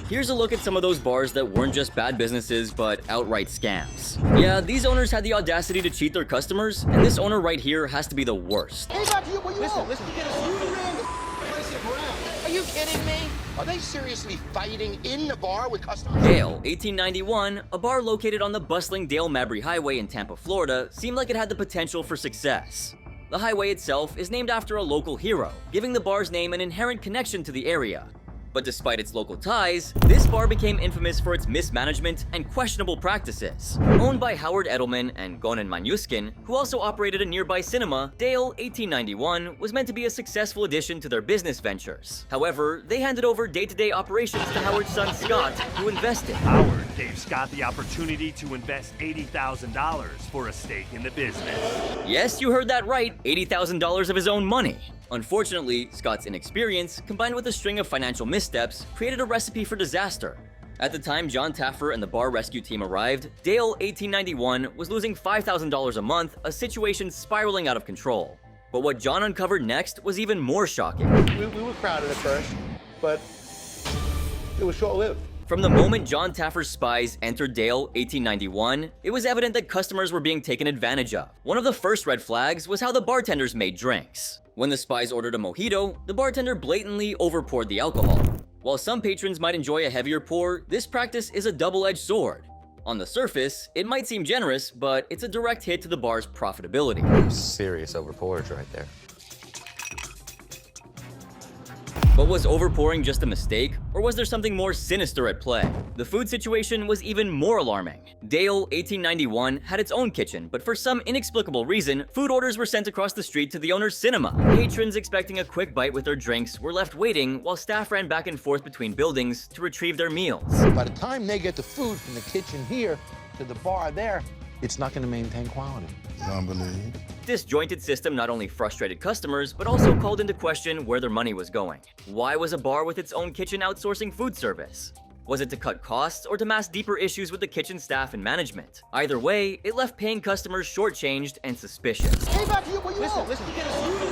Here's a look at some of those bars that weren't just bad businesses, but outright scams. Yeah, these owners had the audacity to cheat their customers, and this owner right here has to be the worst. Hey, back to you. What you want? Listen. You ran the place around. Are you kidding me? Are they seriously fighting in the bar with customers? Dale, 1891, a bar located on the bustling Dale-Mabry Highway in Tampa, Florida, seemed like it had the potential for success. The highway itself is named after a local hero, giving the bar's name an inherent connection to the area. But despite its local ties, this bar became infamous for its mismanagement and questionable practices. Owned by Howard Edelman and Gonen Manyuskin, who also operated a nearby cinema, Dale 1891 was meant to be a successful addition to their business ventures. However, they handed over day-to-day operations to Howard's son Scott, who invested. Howard gave Scott the opportunity to invest $80,000 for a stake in the business. Yes, you heard that right, $80,000 of his own money. Unfortunately, Scott's inexperience, combined with a string of financial missteps, created a recipe for disaster. At the time John Taffer and the bar rescue team arrived, Dale 1891 was losing $5,000 a month, a situation spiraling out of control. But what John uncovered next was even more shocking. We were crowded at first, but it was short-lived. From the moment John Taffer's spies entered Dale 1891, it was evident that customers were being taken advantage of. One of the first red flags was how the bartenders made drinks. When the spies ordered a mojito, the bartender blatantly overpoured the alcohol. While some patrons might enjoy a heavier pour, this practice is a double-edged sword. On the surface, it might seem generous, but it's a direct hit to the bar's profitability. Serious overpourage right there. But was overpouring just a mistake, or was there something more sinister at play? The food situation was even more alarming. Dale 1891 had its own kitchen, but for some inexplicable reason, food orders were sent across the street to the owner's cinema. Patrons expecting a quick bite with their drinks were left waiting while staff ran back and forth between buildings to retrieve their meals. By the time they get the food from the kitchen here to the bar there, it's not going to maintain quality. Unbelievable. This disjointed system not only frustrated customers, but also called into question where their money was going. Why was a bar with its own kitchen outsourcing food service? Was it to cut costs or to mask deeper issues with the kitchen staff and management? Either way, it left paying customers shortchanged and suspicious. Hey, back to you. What you want? Listen. You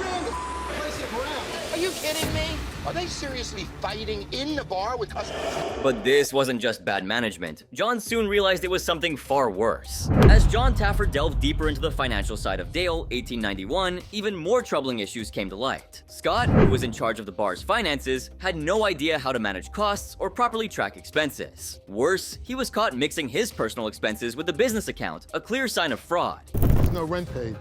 ran the place around. Are you kidding me? Are they seriously fighting in the bar with customers? But this wasn't just bad management. John soon realized it was something far worse. As John Taffer delved deeper into the financial side of Dale 1891, even more troubling issues came to light. Scott, who was in charge of the bar's finances, had no idea how to manage costs or properly track expenses. Worse, he was caught mixing his personal expenses with the business account, a clear sign of fraud. There's no rent paid.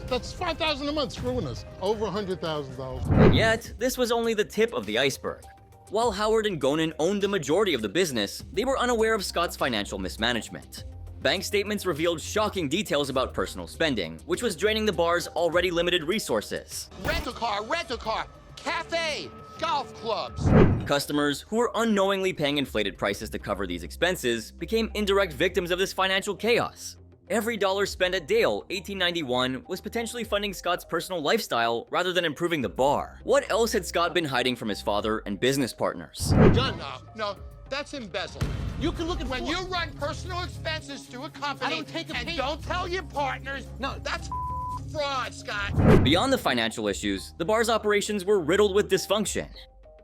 That's $5,000 a month screwing us. Over $100,000. And yet, this was only the tip of the iceberg. While Howard and Gonen owned the majority of the business, they were unaware of Scott's financial mismanagement. Bank statements revealed shocking details about personal spending, which was draining the bar's already limited resources. Rental car, cafe, golf clubs. Customers, who were unknowingly paying inflated prices to cover these expenses, became indirect victims of this financial chaos. Every dollar spent at Dale 1891 was potentially funding Scott's personal lifestyle rather than improving the bar. What else had Scott been hiding from his father and business partners? John, no, that's embezzlement. You can look at when you run personal expenses through a company and don't tell your partners. No, that's fraud, Scott. Beyond the financial issues, the bar's operations were riddled with dysfunction.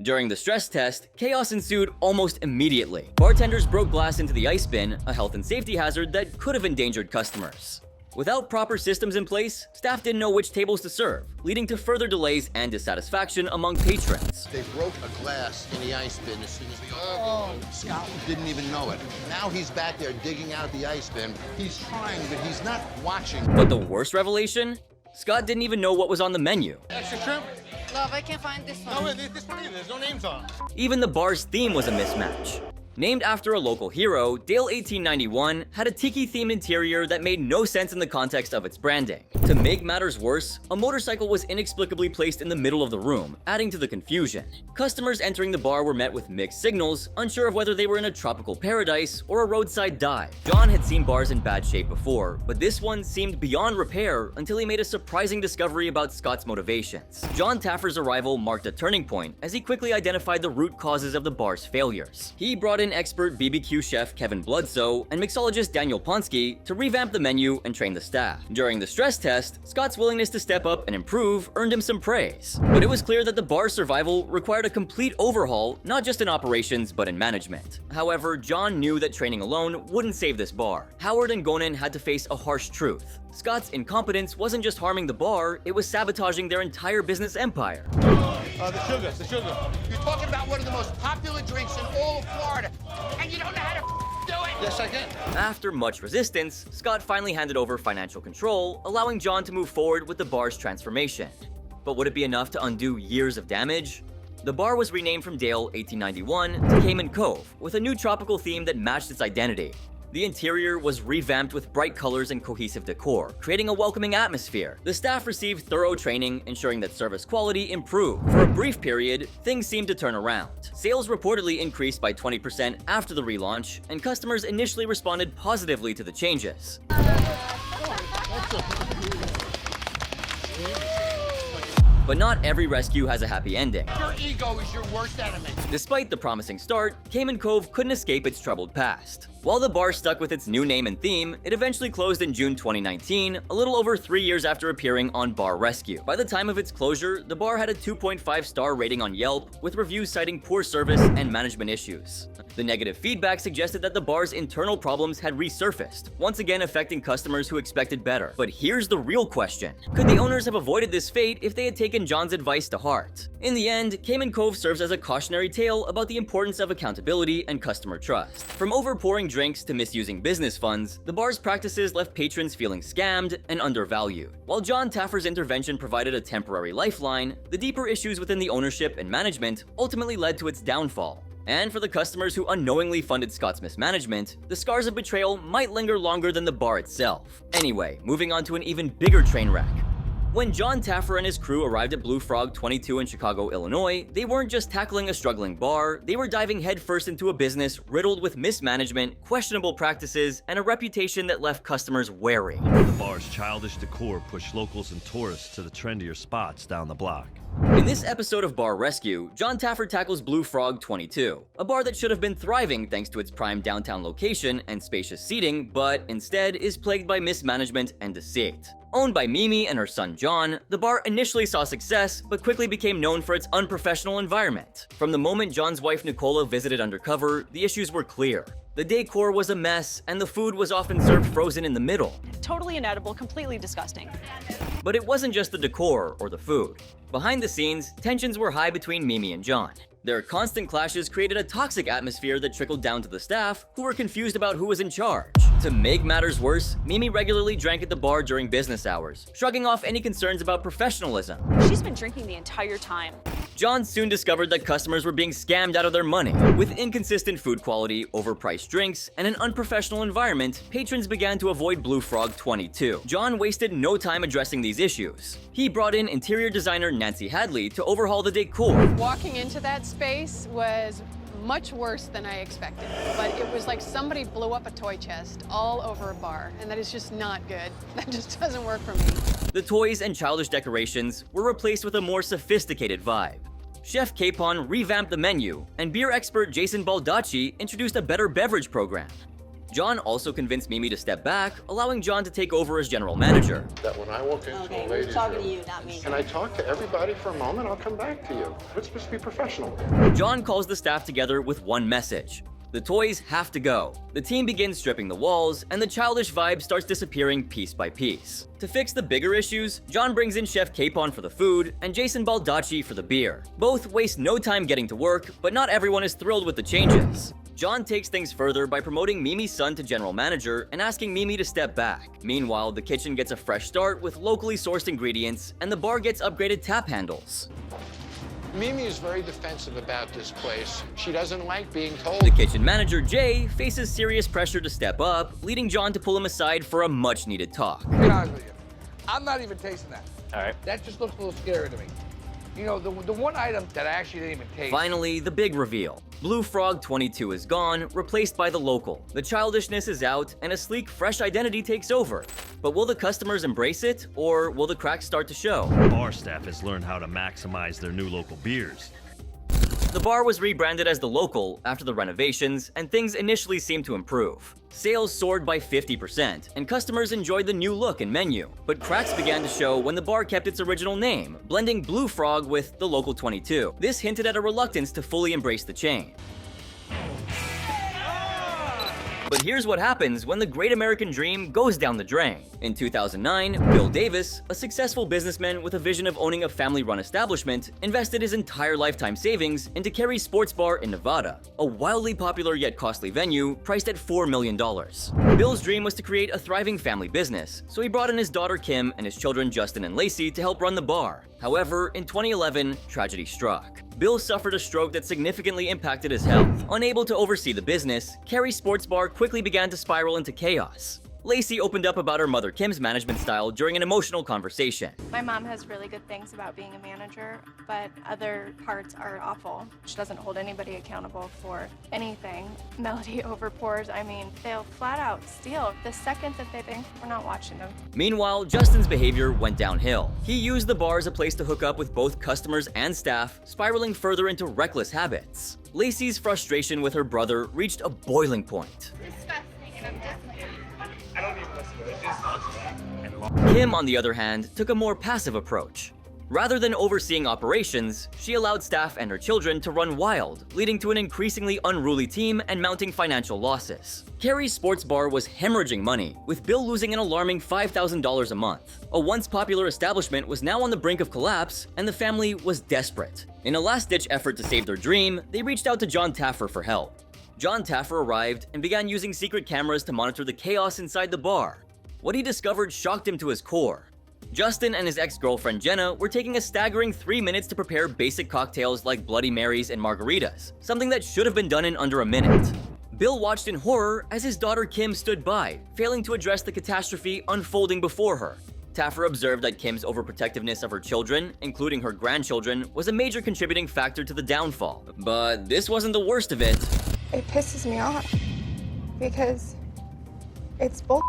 During the stress test, chaos ensued almost immediately. Bartenders broke glass into the ice bin, a health and safety hazard that could have endangered customers. Without proper systems in place, staff didn't know which tables to serve, leading to further delays and dissatisfaction among patrons. They broke a glass in the ice bin as soon as we opened. Scott didn't even know it. Now he's back there digging out the ice bin. He's trying, but he's not watching. But the worst revelation? Scott didn't even know what was on the menu. Extra shrimp? Love, I can't find this one. No, this one either. There's no names on it. Even the bar's theme was a mismatch. Named after a local hero, Dale 1891 had a tiki-themed interior that made no sense in the context of its branding. To make matters worse, a motorcycle was inexplicably placed in the middle of the room, adding to the confusion. Customers entering the bar were met with mixed signals, unsure of whether they were in a tropical paradise or a roadside dive. John had seen bars in bad shape before, but this one seemed beyond repair until he made a surprising discovery about Scott's motivations. John Taffer's arrival marked a turning point as he quickly identified the root causes of the bar's failures. He brought in expert BBQ chef Kevin Bludso and mixologist Daniel Ponsky to revamp the menu and train the staff. During the stress test, Scott's willingness to step up and improve earned him some praise. But it was clear that the bar's survival required a complete overhaul, not just in operations but in management. However, John knew that training alone wouldn't save this bar. Howard and Gonan had to face a harsh truth. Scott's incompetence wasn't just harming the bar, it was sabotaging their entire business empire. The sugar. You're talking about one of the most popular drinks in all of Florida, and you don't know how to do it? Yes, I can. After much resistance, Scott finally handed over financial control, allowing John to move forward with the bar's transformation. But would it be enough to undo years of damage? The bar was renamed from Dale 1891 to Cayman Cove, with a new tropical theme that matched its identity. The interior was revamped with bright colors and cohesive decor, creating a welcoming atmosphere. The staff received thorough training, ensuring that service quality improved. For a brief period, things seemed to turn around. Sales reportedly increased by 20% after the relaunch, and customers initially responded positively to the changes. But not every rescue has a happy ending. Your ego is your worst enemy. Despite the promising start, Cayman Cove couldn't escape its troubled past. While the bar stuck with its new name and theme, it eventually closed in June 2019, a little over 3 years after appearing on Bar Rescue. By the time of its closure, the bar had a 2.5-star rating on Yelp, with reviews citing poor service and management issues. The negative feedback suggested that the bar's internal problems had resurfaced, once again affecting customers who expected better. But here's the real question. Could the owners have avoided this fate if they had taken John's advice to heart? In the end, Cayman Cove serves as a cautionary tale about the importance of accountability and customer trust. From overpouring drinks to misusing business funds, the bar's practices left patrons feeling scammed and undervalued. While John Taffer's intervention provided a temporary lifeline, the deeper issues within the ownership and management ultimately led to its downfall. And for the customers who unknowingly funded Scott's mismanagement, the scars of betrayal might linger longer than the bar itself. Anyway, moving on to an even bigger train wreck. When John Taffer and his crew arrived at Blue Frog 22 in Chicago, Illinois, they weren't just tackling a struggling bar, they were diving headfirst into a business riddled with mismanagement, questionable practices, and a reputation that left customers wary. The bar's childish decor pushed locals and tourists to the trendier spots down the block. In this episode of Bar Rescue, John Taffer tackles Blue Frog 22, a bar that should have been thriving thanks to its prime downtown location and spacious seating, but instead is plagued by mismanagement and deceit. Owned by Mimi and her son John, the bar initially saw success, but quickly became known for its unprofessional environment. From the moment John's wife Nicola visited undercover, the issues were clear. The decor was a mess, and the food was often served frozen in the middle. Totally inedible, completely disgusting. But it wasn't just the decor or the food. Behind the scenes, tensions were high between Mimi and John. Their constant clashes created a toxic atmosphere that trickled down to the staff, who were confused about who was in charge. To make matters worse, Mimi regularly drank at the bar during business hours, shrugging off any concerns about professionalism. She's been drinking the entire time. John soon discovered that customers were being scammed out of their money. With inconsistent food quality, overpriced drinks, and an unprofessional environment, patrons began to avoid Blue Frog 22. John wasted no time addressing these issues. He brought in interior designer Nancy Hadley to overhaul the decor. Walking into that space was much worse than I expected, but it was like somebody blew up a toy chest all over a bar, and that is just not good. That just doesn't work for me. The toys and childish decorations were replaced with a more sophisticated vibe. Chef Capon revamped the menu, and beer expert Jason Baldacci introduced a better beverage program. John also convinced Mimi to step back, allowing John to take over as general manager. That when I walk into a ladies' talking room, to you, not me. can I talk to everybody for a moment? I'll come back to you. We're supposed to be professional. John calls the staff together with one message. The toys have to go. The team begins stripping the walls, and the childish vibe starts disappearing piece by piece. To fix the bigger issues, John brings in Chef Capon for the food and Jason Baldacci for the beer. Both waste no time getting to work, but not everyone is thrilled with the changes. John takes things further by promoting Mimi's son to general manager and asking Mimi to step back. Meanwhile, the kitchen gets a fresh start with locally sourced ingredients, and the bar gets upgraded tap handles. Mimi is very defensive about this place. She doesn't like being told. The kitchen manager, Jay, faces serious pressure to step up, leading John to pull him aside for a much-needed talk. To be honest with you, I'm not even tasting that. All right. That just looks a little scary to me. You know, the one item that I actually didn't even taste. Finally, the big reveal. Blue Frog 22 is gone, replaced by the local. The childishness is out, and a sleek, fresh identity takes over. But will the customers embrace it, or will the cracks start to show? Bar staff has learned how to maximize their new local beers. The bar was rebranded as The Local after the renovations, and things initially seemed to improve. Sales soared by 50%, and customers enjoyed the new look and menu. But cracks began to show when the bar kept its original name, blending Blue Frog with The Local 22. This hinted at a reluctance to fully embrace the chain. But here's what happens when the great American dream goes down the drain. In 2009, Bill Davis, a successful businessman with a vision of owning a family-run establishment, invested his entire lifetime savings into Kerry's Sports Bar in Nevada, a wildly popular yet costly venue priced at $4 million. Bill's dream was to create a thriving family business, so he brought in his daughter Kim and his children Justin and Lacey to help run the bar. However, in 2011, tragedy struck. Bill suffered a stroke that significantly impacted his health. Unable to oversee the business, Kerry's Sports Bar quickly began to spiral into chaos. Lacey opened up about her mother Kim's management style during an emotional conversation. My mom has really good things about being a manager, but other parts are awful. She doesn't hold anybody accountable for anything. Melody overpours. I mean, they'll flat out steal the second that they think we're not watching them. Meanwhile, Justin's behavior went downhill. He used the bar as a place to hook up with both customers and staff, spiraling further into reckless habits. Lacey's frustration with her brother reached a boiling point. Kim, on the other hand, took a more passive approach. Rather than overseeing operations, she allowed staff and her children to run wild, leading to an increasingly unruly team and mounting financial losses. Kerry's Sports Bar was hemorrhaging money, with Bill losing an alarming $5,000 a month. A once popular establishment was now on the brink of collapse, and the family was desperate. In a last-ditch effort to save their dream, they reached out to John Taffer for help. John Taffer arrived and began using secret cameras to monitor the chaos inside the bar. What he discovered shocked him to his core. Justin and his ex-girlfriend Jenna were taking a staggering 3 minutes to prepare basic cocktails like Bloody Marys and margaritas, something that should have been done in under a minute. Bill watched in horror as his daughter Kim stood by, failing to address the catastrophe unfolding before her. Taffer observed that Kim's overprotectiveness of her children, including her grandchildren, was a major contributing factor to the downfall. But this wasn't the worst of it. It pisses me off because it's bull.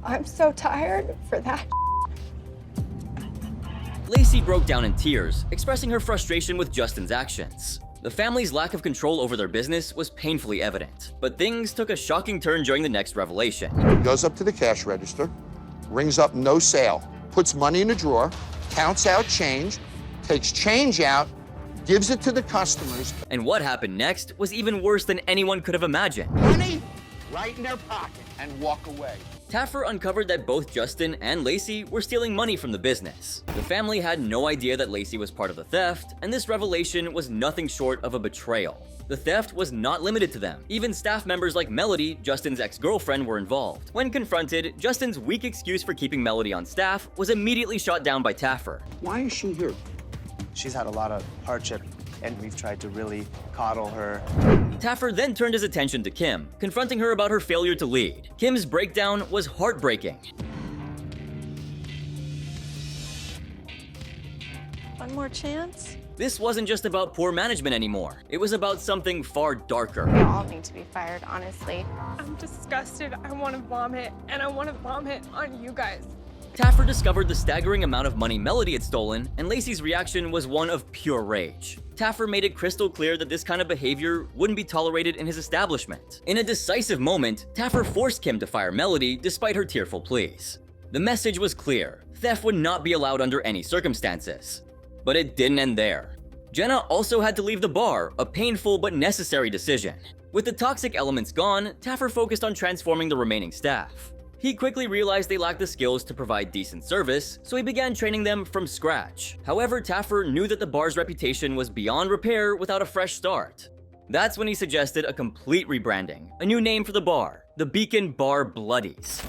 I'm so tired for that. Lacey broke down in tears, expressing her frustration with Justin's actions. The family's lack of control over their business was painfully evident, but things took a shocking turn during the next revelation. Goes up to the cash register, rings up no sale, puts money in a drawer, counts out change, takes change out, gives it to the customers. And what happened next was even worse than anyone could have imagined. Money right in their pocket and walk away. Taffer uncovered that both Justin and Lacey were stealing money from the business. The family had no idea that Lacey was part of the theft, and this revelation was nothing short of a betrayal. The theft was not limited to them. Even staff members like Melody, Justin's ex-girlfriend, were involved. When confronted, Justin's weak excuse for keeping Melody on staff was immediately shot down by Taffer. Why is she here? She's had a lot of hardship, and we've tried to really coddle her. Taffer then turned his attention to Kim, confronting her about her failure to lead. Kim's breakdown was heartbreaking. One more chance? This wasn't just about poor management anymore. It was about something far darker. We all need to be fired, honestly. I'm disgusted. I want to vomit, and I want to vomit on you guys. Taffer discovered the staggering amount of money Melody had stolen, and Lacey's reaction was one of pure rage. Taffer made it crystal clear that this kind of behavior wouldn't be tolerated in his establishment. In a decisive moment, Taffer forced Kim to fire Melody despite her tearful pleas. The message was clear: theft would not be allowed under any circumstances. But it didn't end there. Jenna also had to leave the bar, a painful but necessary decision. With the toxic elements gone, Taffer focused on transforming the remaining staff. He quickly realized they lacked the skills to provide decent service, so he began training them from scratch. However, Taffer knew that the bar's reputation was beyond repair without a fresh start. That's when he suggested a complete rebranding, a new name for the bar, the Beacon Bar Bloodies.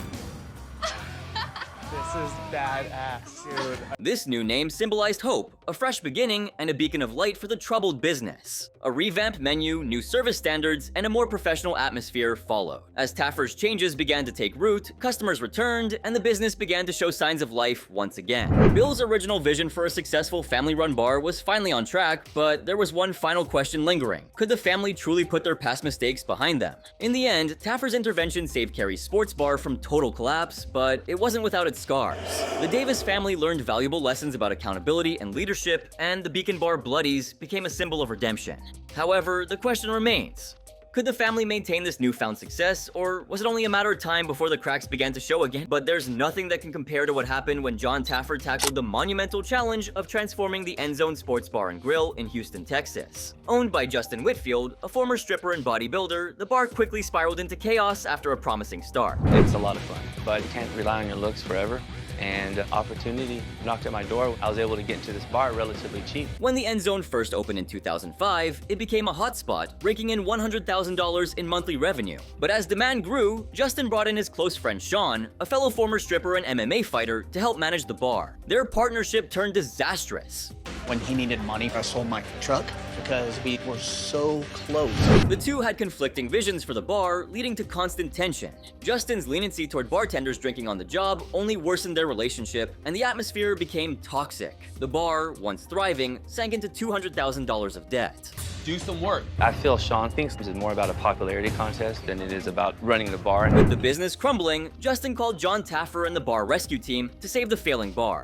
This is badass, dude. This new name symbolized hope, a fresh beginning, and a beacon of light for the troubled business. A revamped menu, new service standards, and a more professional atmosphere followed. As Taffer's changes began to take root, customers returned, and the business began to show signs of life once again. Bill's original vision for a successful family-run bar was finally on track, but there was one final question lingering. Could the family truly put their past mistakes behind them? In the end, Taffer's intervention saved Kerry's Sports Bar from total collapse, but it wasn't without its scars. The Davis family learned valuable lessons about accountability and leadership, and the Beacon Bar Bloodies became a symbol of redemption. However, the question remains: could the family maintain this newfound success, or was it only a matter of time before the cracks began to show again? But there's nothing that can compare to what happened when John Taffer tackled the monumental challenge of transforming the End Zone Sports Bar and Grill in Houston, Texas. Owned by Justin Whitfield, a former stripper and bodybuilder, the bar quickly spiraled into chaos after a promising start. It's a lot of fun, but you can't rely on your looks forever. And opportunity knocked at my door. I was able to get into this bar relatively cheap. When the End Zone first opened in 2005, it became a hotspot, raking in $100,000 in monthly revenue. But as demand grew, Justin brought in his close friend Sean, a fellow former stripper and MMA fighter, to help manage the bar. Their partnership turned disastrous. When he needed money, I sold my truck because we were so close. The two had conflicting visions for the bar, leading to constant tension. Justin's leniency toward bartenders drinking on the job only worsened their relationship, and the atmosphere became toxic. The bar, once thriving, sank into $200,000 of debt. Do some work. I feel Sean thinks this is more about a popularity contest than it is about running the bar. With the business crumbling, Justin called John Taffer and the bar rescue team to save the failing bar.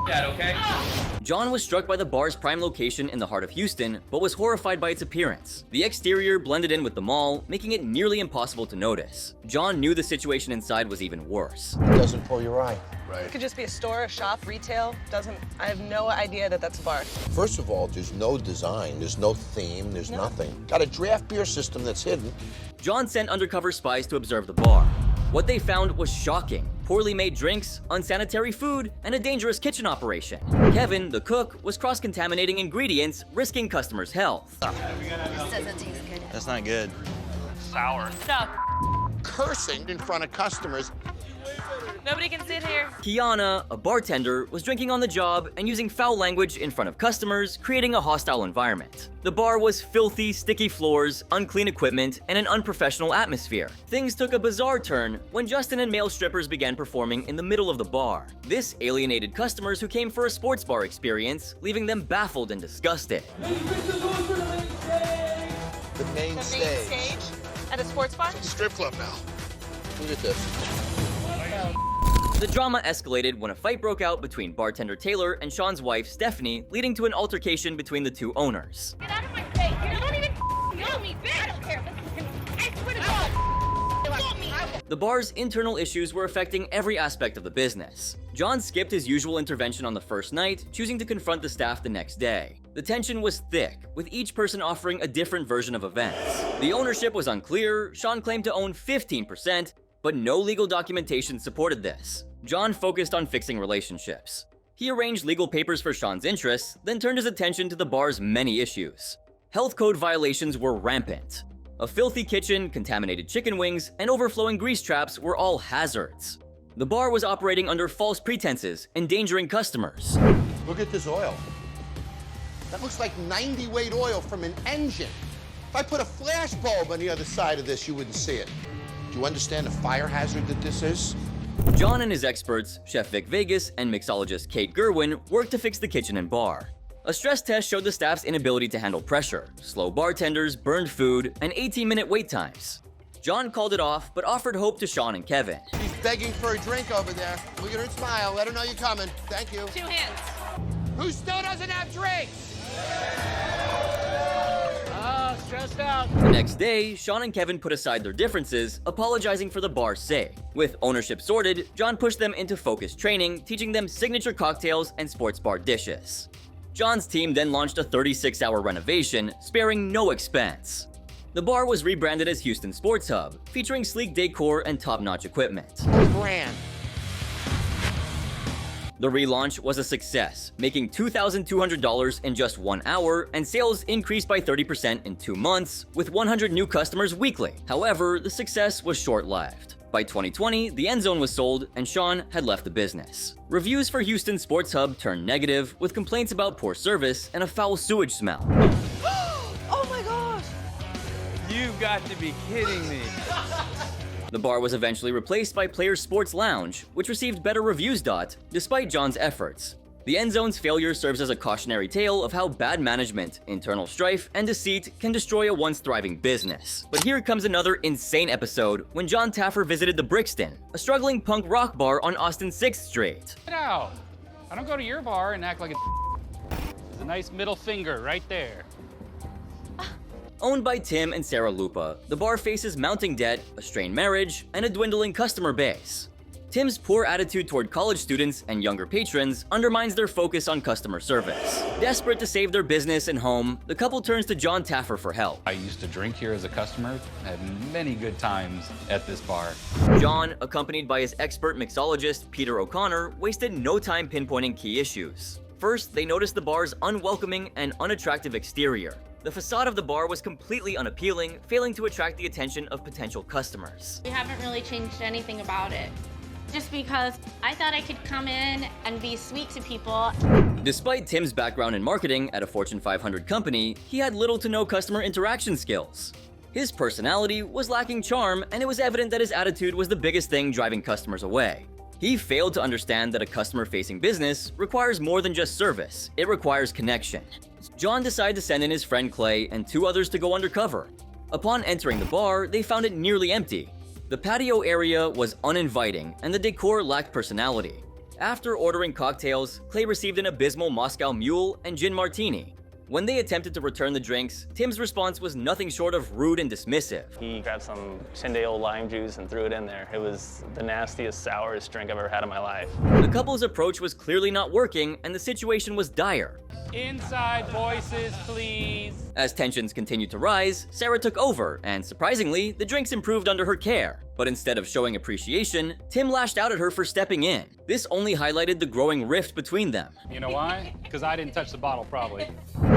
Okay? John was struck by the bar's prime location in the heart of Houston, but was horrified by its appearance. The exterior blended in with the mall, making it nearly impossible to notice. John knew the situation inside was even worse. It doesn't pull your eye. It could just be a store, a shop, retail. I have no idea that that's a bar. First of all, there's no design, there's no theme, there's nothing. Got a draft beer system that's hidden. John sent undercover spies to observe the bar. What they found was shocking. Poorly made drinks, unsanitary food, and a dangerous kitchen operation. Kevin, the cook, was cross-contaminating ingredients, risking customers' health. This doesn't taste good. That's not good. Sour. Stop. Cursing in front of customers. Nobody can sit here. Kiana, a bartender, was drinking on the job and using foul language in front of customers, creating a hostile environment. The bar was filthy, sticky floors, unclean equipment, and an unprofessional atmosphere. Things took a bizarre turn when Justin and male strippers began performing in the middle of the bar. This alienated customers who came for a sports bar experience, leaving them baffled and disgusted. The main stage. At a sports bar? It's a strip club now. Look at this. The drama escalated when a fight broke out between bartender Taylor and Sean's wife Stephanie, leading to an altercation between the two owners. Get out of my face. You don't even know me, bitch. I don't care. I swear to God. The bar's internal issues were affecting every aspect of the business. John skipped his usual intervention on the first night, choosing to confront the staff the next day. The tension was thick, with each person offering a different version of events. The ownership was unclear. Sean claimed to own 15%, but no legal documentation supported this. John focused on fixing relationships. He arranged legal papers for Sean's interests, then turned his attention to the bar's many issues. Health code violations were rampant. A filthy kitchen, contaminated chicken wings, and overflowing grease traps were all hazards. The bar was operating under false pretenses, endangering customers. Look at this oil. That looks like 90-weight oil from an engine. If I put a flash bulb on the other side of this, you wouldn't see it. Do you understand the fire hazard that this is? John and his experts, Chef Vic Vegas and mixologist Kate Gerwin, worked to fix the kitchen and bar. A stress test showed the staff's inability to handle pressure, slow bartenders, burned food, and 18-minute wait times. John called it off, but offered hope to Sean and Kevin. She's begging for a drink over there. Look at her smile. Let her know you're coming. Thank you. 2 hands. Who still doesn't have drinks? Stressed out. The next day, Sean and Kevin put aside their differences, apologizing for the bar's sake. With ownership sorted, John pushed them into focused training, teaching them signature cocktails and sports bar dishes. John's team then launched a 36-hour renovation, sparing no expense. The bar was rebranded as Houston Sports Hub, featuring sleek decor and top-notch equipment. Brand. The relaunch was a success, making $2,200 in just 1 hour, and sales increased by 30% in 2 months, with 100 new customers weekly. However, the success was short-lived. By 2020, the End Zone was sold, and Sean had left the business. Reviews for Houston Sports Hub turned negative, with complaints about poor service and a foul sewage smell. Oh my gosh! You've got to be kidding me. The bar was eventually replaced by Players Sports Lounge, which received better reviews. Despite John's efforts. The end zone's failure serves as a cautionary tale of how bad management, internal strife, and deceit can destroy a once thriving business. But here comes another insane episode when John Taffer visited the Brixton, a struggling punk rock bar on Austin's 6th Street. Get out! I don't go to your bar and act like a There's a nice middle finger right there. Owned by Tim and Sarah Lupa, the bar faces mounting debt, a strained marriage, and a dwindling customer base. Tim's poor attitude toward college students and younger patrons undermines their focus on customer service. Desperate to save their business and home, the couple turns to John Taffer for help. I used to drink here as a customer, had many good times at this bar. John, accompanied by his expert mixologist Peter O'Connor, wasted no time pinpointing key issues. First, they noticed the bar's unwelcoming and unattractive exterior. The facade of the bar was completely unappealing, failing to attract the attention of potential customers. We haven't really changed anything about it. Just because I thought I could come in and be sweet to people. Despite Tim's background in marketing at a Fortune 500 company, he had little to no customer interaction skills. His personality was lacking charm, and it was evident that his attitude was the biggest thing driving customers away. He failed to understand that a customer-facing business requires more than just service, it requires connection. John decided to send in his friend Clay and 2 others to go undercover. Upon entering the bar, they found it nearly empty. The patio area was uninviting, and the decor lacked personality. After ordering cocktails, Clay received an abysmal Moscow Mule and gin martini. When they attempted to return the drinks, Tim's response was nothing short of rude and dismissive. He grabbed some 10-day-old lime juice and threw it in there. It was the nastiest, sourest drink I've ever had in my life. The couple's approach was clearly not working, and the situation was dire. Inside voices, please. As tensions continued to rise, Sarah took over, and surprisingly, the drinks improved under her care. But instead of showing appreciation, Tim lashed out at her for stepping in. This only highlighted the growing rift between them. You know why? Because I didn't touch the bottle, probably.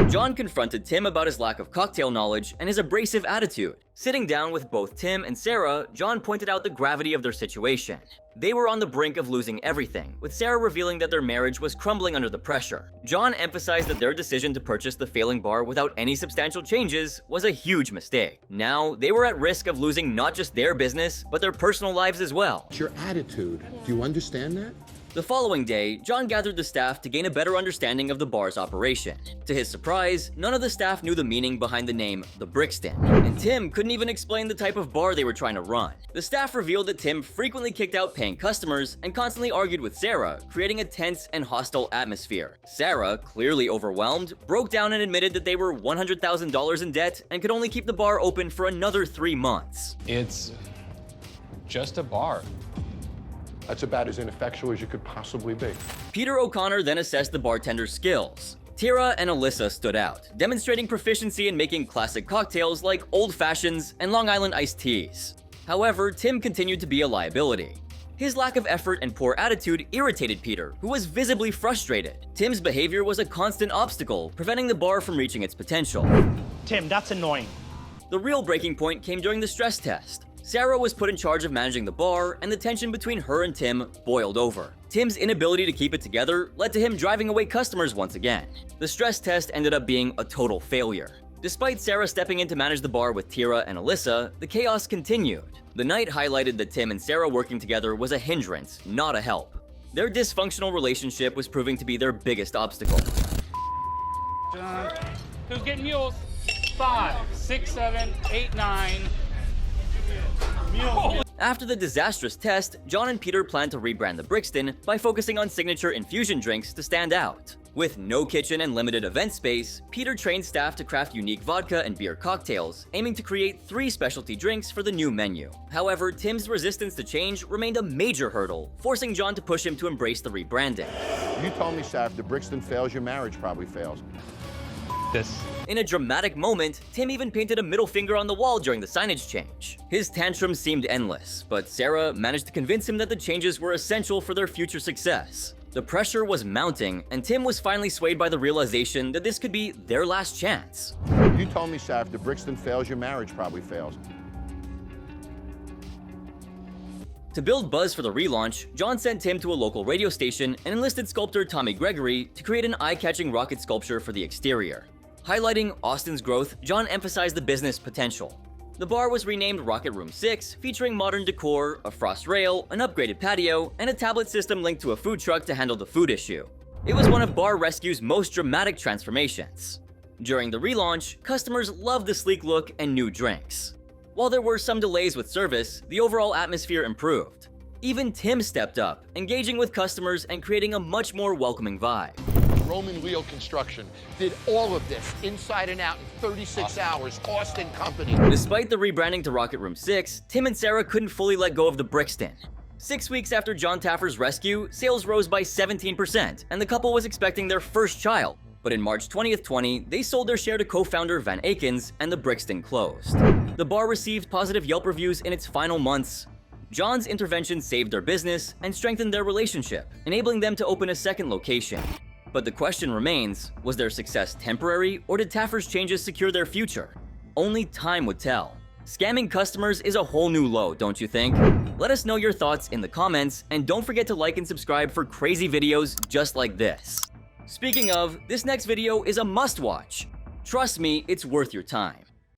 John confronted Tim about his lack of cocktail knowledge and his abrasive attitude. Sitting down with both Tim and Sarah, John pointed out the gravity of their situation. They were on the brink of losing everything, with Sarah revealing that their marriage was crumbling under the pressure. John emphasized that their decision to purchase the failing bar without any substantial changes was a huge mistake. Now, they were at risk of losing not just their business, but their personal lives as well. It's your attitude. Do you understand that? The following day, John gathered the staff to gain a better understanding of the bar's operation. To his surprise, none of the staff knew the meaning behind the name The Brixton, and Tim couldn't even explain the type of bar they were trying to run. The staff revealed that Tim frequently kicked out paying customers and constantly argued with Sarah, creating a tense and hostile atmosphere. Sarah, clearly overwhelmed, broke down and admitted that they were $100,000 in debt and could only keep the bar open for another 3 months. It's just a bar. That's about as ineffectual as you could possibly be. Peter O'Connor then assessed the bartender's skills. Tira and Alyssa stood out, demonstrating proficiency in making classic cocktails like Old Fashions and Long Island iced teas. However, Tim continued to be a liability. His lack of effort and poor attitude irritated Peter, who was visibly frustrated. Tim's behavior was a constant obstacle, preventing the bar from reaching its potential. Tim, that's annoying. The real breaking point came during the stress test. Sarah was put in charge of managing the bar, and the tension between her and Tim boiled over. Tim's inability to keep it together led to him driving away customers once again. The stress test ended up being a total failure. Despite Sarah stepping in to manage the bar with Tira and Alyssa, the chaos continued. The night highlighted that Tim and Sarah working together was a hindrance, not a help. Their dysfunctional relationship was proving to be their biggest obstacle. Who's getting mules? 5, 6, 7, 8, 9. After the disastrous test, John and Peter planned to rebrand the Brixton by focusing on signature infusion drinks to stand out. With no kitchen and limited event space, Peter trained staff to craft unique vodka and beer cocktails, aiming to create 3 specialty drinks for the new menu. However, Tim's resistance to change remained a major hurdle, forcing John to push him to embrace the rebranding. You told me, Saf, if the Brixton fails, your marriage probably fails. In a dramatic moment, Tim even painted a middle finger on the wall during the signage change. His tantrums seemed endless, but Sarah managed to convince him that the changes were essential for their future success. The pressure was mounting, and Tim was finally swayed by the realization that this could be their last chance. You told me, Saf, if the Brixton fails, your marriage probably fails. To build buzz for the relaunch, John sent Tim to a local radio station and enlisted sculptor Tommy Gregory to create an eye-catching rocket sculpture for the exterior. Highlighting Austin's growth, John emphasized the business potential. The bar was renamed Rocket Room 6, featuring modern decor, a frost rail, an upgraded patio, and a tablet system linked to a food truck to handle the food issue. It was one of Bar Rescue's most dramatic transformations. During the relaunch, customers loved the sleek look and new drinks. While there were some delays with service, the overall atmosphere improved. Even Tim stepped up, engaging with customers and creating a much more welcoming vibe. Roman Wheel Construction did all of this inside and out in 36 hours. Austin Company. Despite the rebranding to Rocket Room 6, Tim and Sarah couldn't fully let go of the Brixton. 6 weeks after John Taffer's rescue, sales rose by 17%, and the couple was expecting their first child. But in March 2020, they sold their share to co-founder Van Akens, and the Brixton closed. The bar received positive Yelp reviews in its final months. John's intervention saved their business and strengthened their relationship, enabling them to open a second location. But the question remains, was their success temporary, or did Taffer's changes secure their future? Only time would tell. Scamming customers is a whole new low, don't you think? Let us know your thoughts in the comments, and don't forget to like and subscribe for crazy videos just like this. Speaking of, this next video is a must-watch. Trust me, it's worth your time.